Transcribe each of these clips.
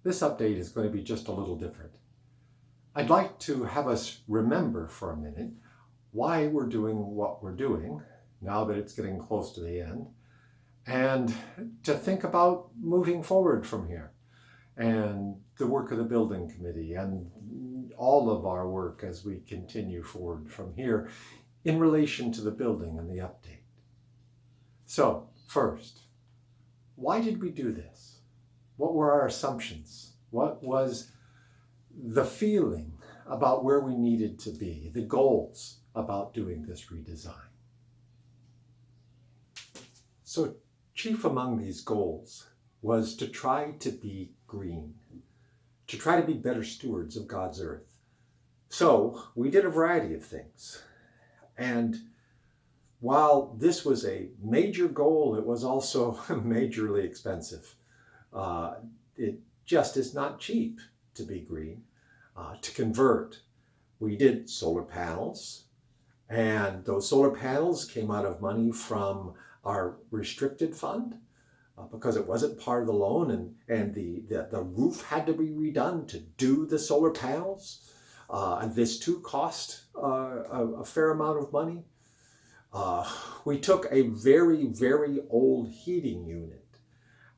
This update is going to be just a little different. I'd like to have us remember for a minute why we're doing what we're doing now that it's getting close to the end, and to think about moving forward from here and the work of the building committee and all of our work as we continue forward from here in relation to the building and the update. So first, why did we do this? What were our assumptions? What was the feeling about where we needed to be, the goals about doing this redesign? So chief among these goals was to try to be green, to try to be better stewards of God's earth. So we did a variety of things. And while this was a major goal, it was also majorly expensive. It just is not cheap to be green, to convert. We did solar panels, and those solar panels came out of money from our restricted fund because it wasn't part of the loan, and the roof had to be redone to do the solar panels. And this too cost a fair amount of money. We took a very, very old heating unit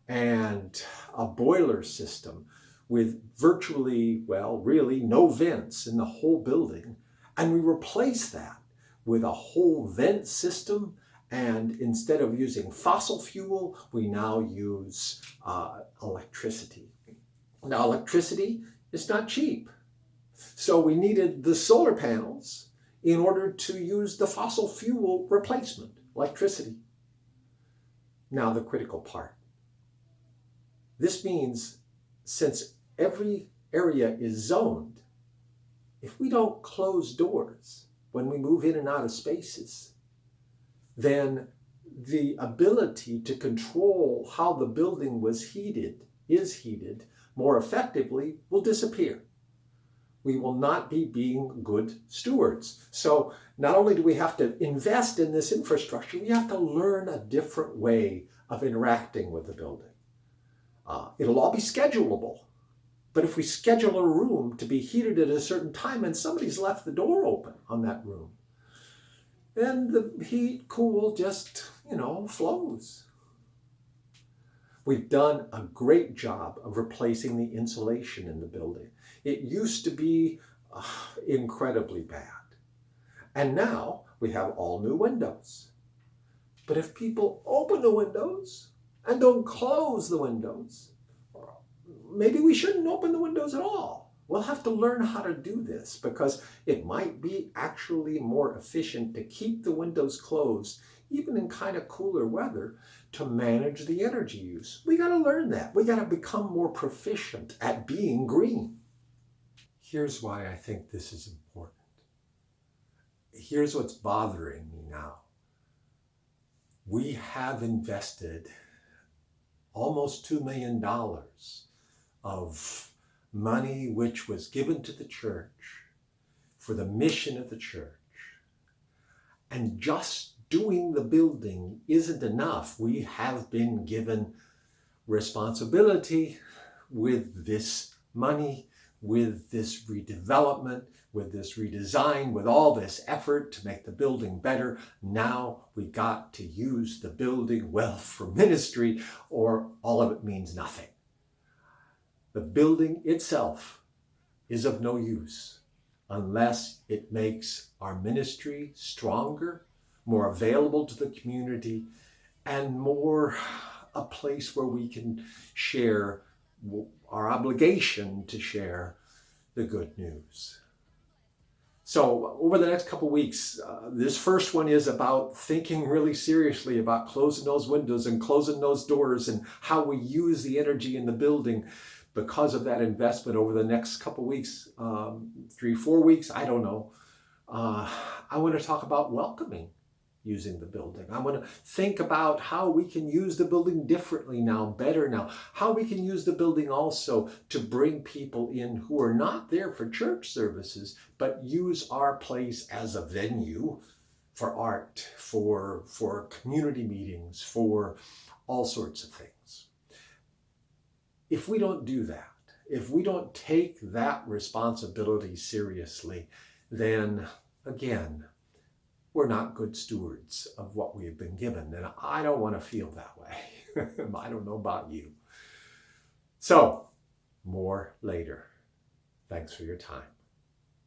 and a boiler system with virtually, well, really no vents in the whole building. And we replaced that with a whole vent system. And instead of using fossil fuel, we now use electricity. Now, electricity is not cheap. So we needed the solar panels in order to use the fossil fuel replacement, electricity. Now, the critical part. This means since every area is zoned, if we don't close doors when we move in and out of spaces, then the ability to control how the building is heated more effectively will disappear. We will not be being good stewards. So not only do we have to invest in this infrastructure, we have to learn a different way of interacting with the building. It'll all be schedulable. But if we schedule a room to be heated at a certain time and somebody's left the door open on that room, then the heat, cool just, flows. We've done a great job of replacing the insulation in the building. It used to be incredibly bad. And now we have all new windows. But if people open the windows and don't close the windows, maybe we shouldn't open the windows at all. We'll have to learn how to do this because it might be actually more efficient to keep the windows closed, even in kind of cooler weather, to manage the energy use. We got to learn that. We got to become more proficient at being green. Here's why I think this is important. Here's what's bothering me now. We have invested almost $2 million of money which was given to the church for the mission of the church. And just doing the building isn't enough. We have been given responsibility with this money, with this redevelopment, with this redesign, with all this effort to make the building better. Now we got to use the building well for ministry, or all of it means nothing. The building itself is of no use unless it makes our ministry stronger, more available to the community, and more a place where we can share our obligation to share the good news. So over the next couple weeks, this first one is about thinking really seriously about closing those windows and closing those doors and how we use the energy in the building because of that investment over the next couple weeks, 3-4 weeks, I don't know. I want to talk about welcoming using the building. I want to think about how we can use the building differently now, better now, how we can use the building also to bring people in who are not there for church services, but use our place as a venue for art, for community meetings, for all sorts of things. If we don't do that, if we don't take that responsibility seriously, then again, we're not good stewards of what we have been given. And I don't want to feel that way. I don't know about you. So, more later. Thanks for your time.